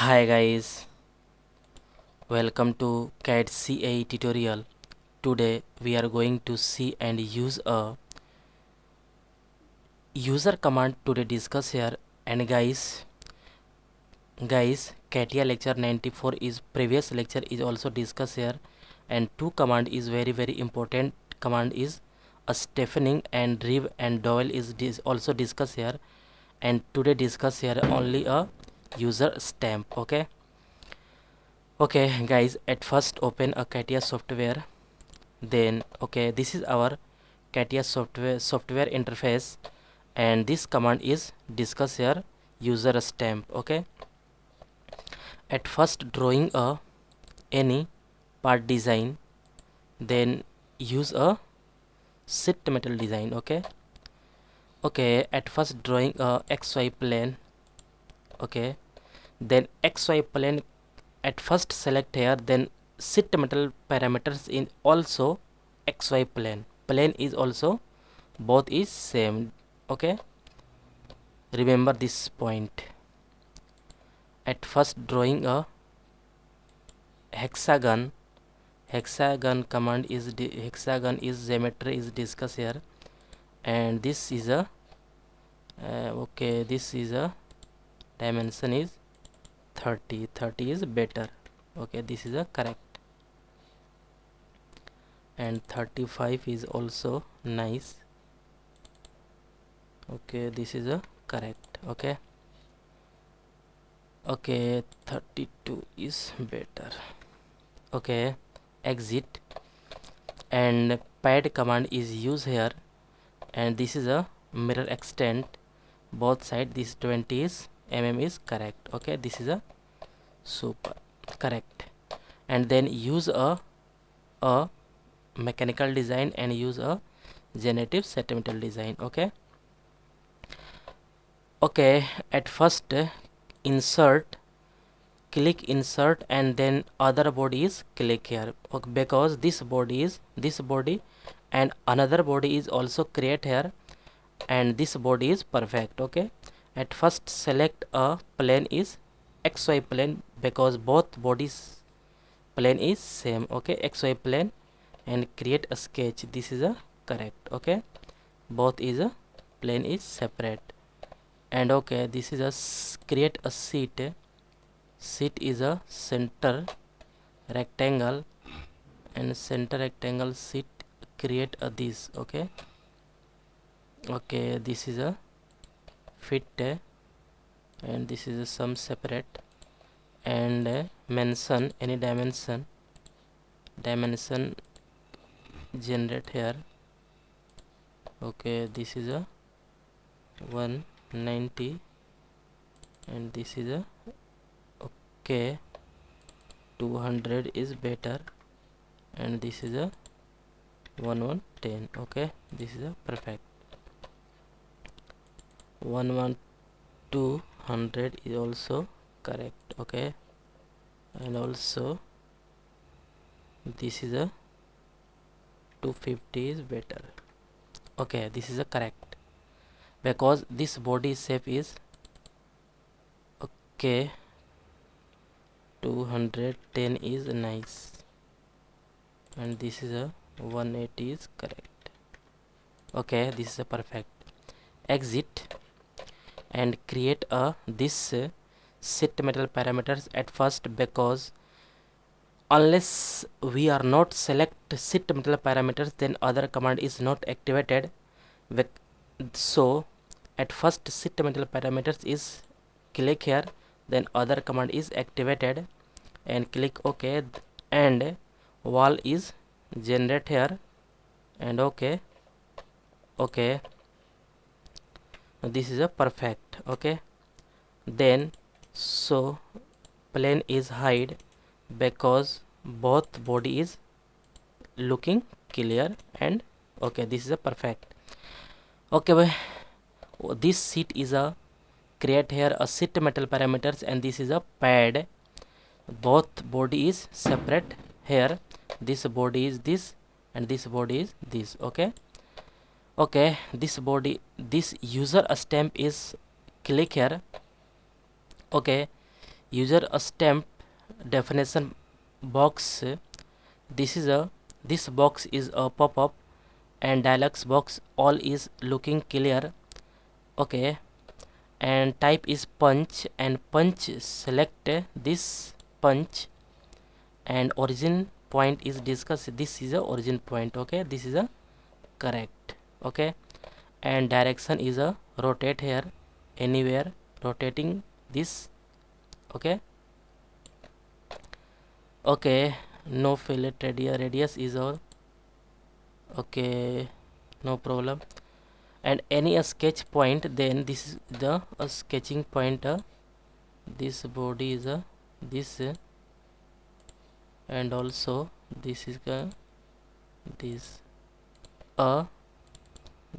Hi guys, welcome to CAD CA tutorial. Today we are going to see and use a user command to discuss here. And guys, CATIA lecture 94 is previous lecture is also discussed here, and two command is very important. Command is a Stephanie and Reeve and Doyle is also discussed here, and today discuss here only a user stamp. Okay guys, at first open a CATIA software. Then this is our CATIA software interface, and this command is discuss here user stamp. At first drawing a any part design, then use a sheet metal design. At first drawing a XY plane. Then XY plane, at first select here, then sheet metal parameters in also XY plane is also both is same. Remember this point. At first drawing a hexagon command is hexagon is geometry is discussed here, and this is a this is a dimension is 30 is better. This is a correct, and 35 is also nice. This is a correct. 32 is better. Exit, and pad command is used here, and this is a mirror extent both side. This 20 is is correct. This is a super correct. And then use a mechanical design and use a generative sentimental design. At first insert, click insert, and then other body is click here, because this body and another body is also create here, and this body is perfect. At first select a plane is XY plane, because both bodies plane is same. XY plane, and create a sketch. This is a correct. Both is a plane is separate. And this is a create a sheet is a center rectangle, and center rectangle sheet create a this. This is a fit, and this is a some separate, and mention any dimension generate here. This is a 190, and this is a 200 is better, and this is a 1110. This is a perfect. 200 is also correct. And also this is a 250 is better. This is a correct, because this body shape is 210 is nice, and this is a 180 is correct. This is a perfect. Exit, and create a this sheet metal parameters at first, because unless we are not select sheet metal parameters, then other command is not activated. So at first sheet metal parameters is click here, then other command is activated, and click OK, and wall is generate here, and this is a perfect. Then so plane is hide, because both body is looking clear, and this is a perfect. This sheet is a create here a sheet metal parameters, and this is a pad. Both body is separate here. This body is this, and this body is this. This body, this user stamp is click here. user a stamp definition box. This box is a pop-up and dialog box. All is looking clear. Okay, and type is punch, and punch select this punch, and origin point is discussed. This is a origin point. Okay, this is a correct. Okay, and direction is a rotate here, anywhere rotating this. Okay, okay, no fillet radius is all. Okay, no problem. And any a sketch point, then this is the sketching point. This body is a this and also this is this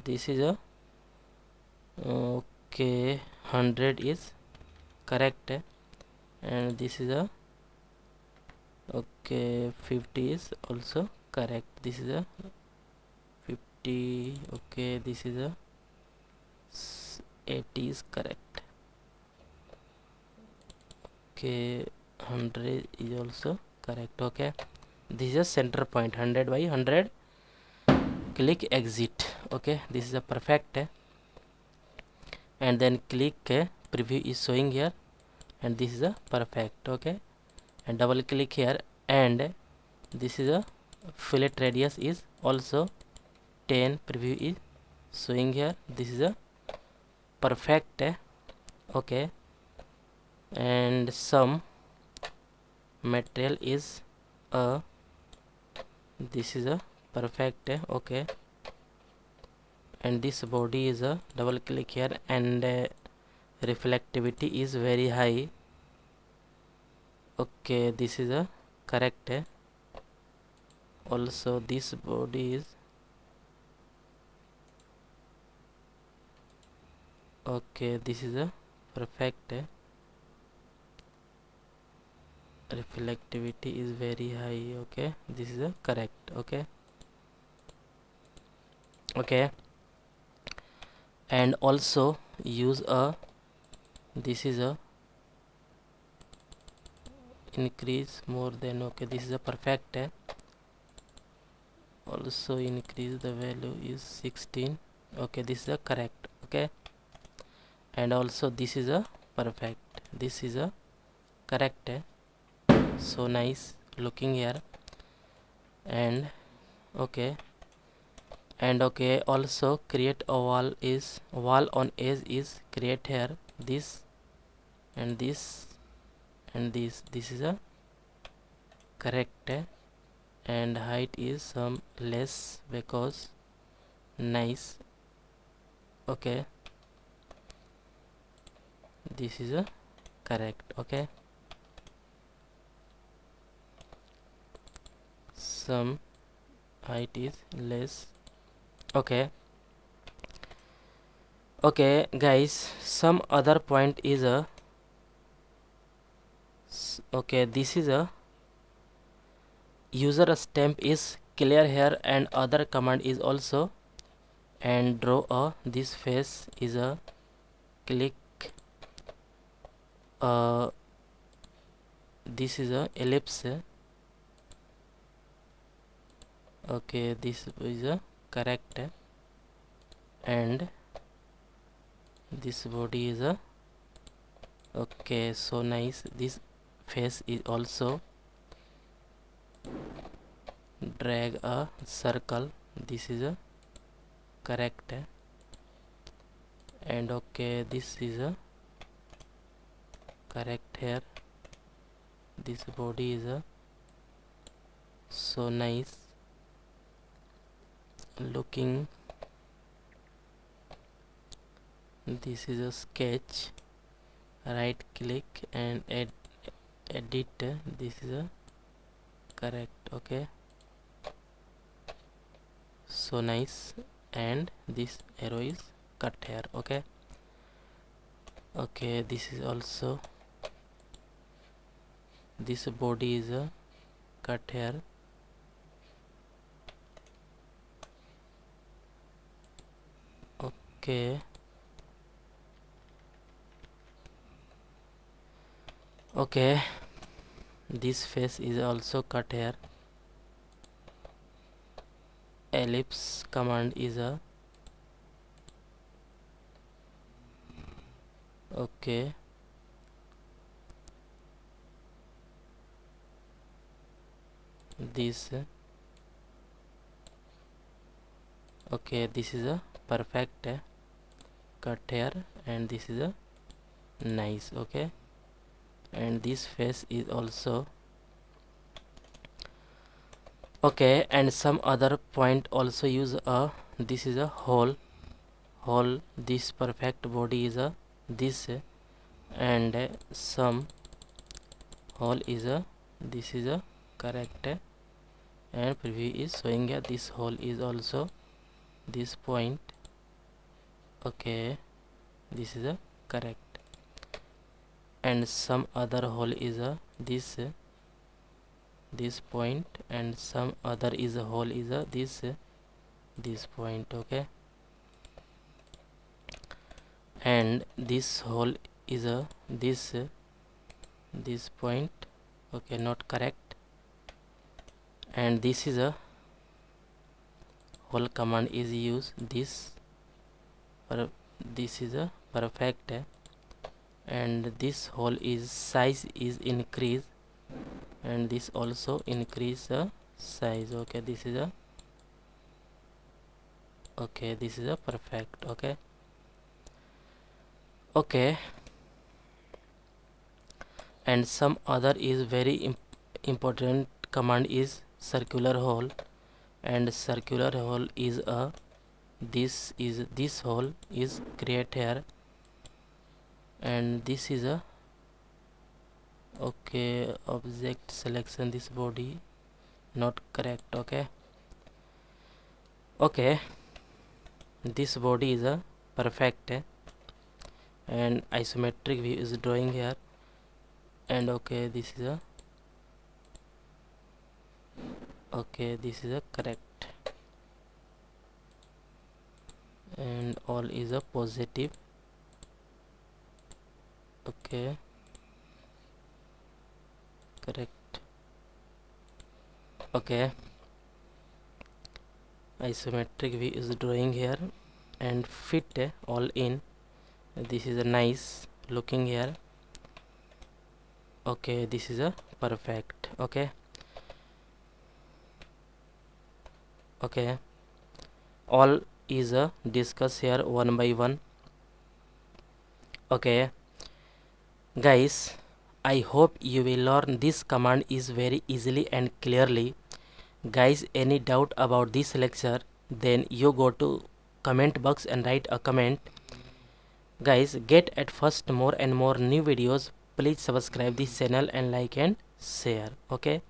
this is a okay, 100 is correct, and this is a okay, 50 is also correct. This is a 50. Okay, this is a 80 is correct. Okay, 100 is also correct. Okay, this is a center point, 100 by 100. Click exit. Okay, this is a perfect, and then click preview is showing here, and this is a perfect. Okay, and double click here, and this is a fillet radius is also 10. Preview is showing here, this is a perfect. Okay, and some material is this is a perfect. Okay, and this body is a double click here, and reflectivity is very high. Okay, this is a correct. Also this body is okay, this is a perfect. Reflectivity is very high. Okay, this is a correct. Okay, okay, and also use a this is a increase more than. Okay, this is a perfect. Also increase the value is 16. Okay, this is a correct. Okay, and also this is a perfect. This is a correct. So nice looking here, and okay, and okay, also create a wall on edge is create here, this and this and this is a correct, and height is some less because nice. Okay, this is a correct. Okay, some height is less. Okay, okay guys, some other point is a okay, this is a user stamp is clear here, and other command is also, and draw a this face is a click this is a ellipse. Okay, this is a correct, and this body is a okay, so nice. This face is also drag a circle, this is a correct, and okay, this is a correct here. This body is a so nice looking. This is a sketch, right click and edit. This is a correct. Okay, so nice, and this arrow is cut here. Okay, okay, this is also this body is a cut here. Okay, Okay, this face is also cut here. Ellipse command is a okay. This okay, this is a perfect cut here, and this is a nice. Okay, and this face is also okay, and some other point also use a this is a hole. This perfect body is a this and some hole is a this is a correct and preview is showing this hole is also this point. Okay, this is a correct, and some other hole is a this point, and some other is a hole is a this point. Okay, and this hole is a this point. Okay, not correct, and this is a hole command is used this this is a perfect and this hole is size is increase, and this also increase the size. Okay, this is a okay, this is a perfect. Okay, okay, and some other is very important command is circular hole, and circular hole is a this hole is create here, and this is a okay object selection this body not correct. Okay, okay, this body is a perfect and isometric view is drawing here, and okay, this is a okay, this is a correct, and all is a positive. Okay, correct. Okay, isometric view is drawing here and fit all in. This is a nice looking here. Okay, this is a perfect. Okay, okay, all is a discuss here one by one. Okay, guys, I hope you will learn this command is very easily and clearly. Guys, any doubt about this lecture, then you go to comment box and write a comment. Guys, get at first more and more new videos. Please subscribe this channel and like and share. Okay,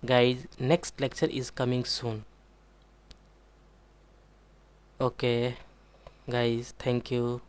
guys, next lecture is coming soon. Okay, guys, thank you.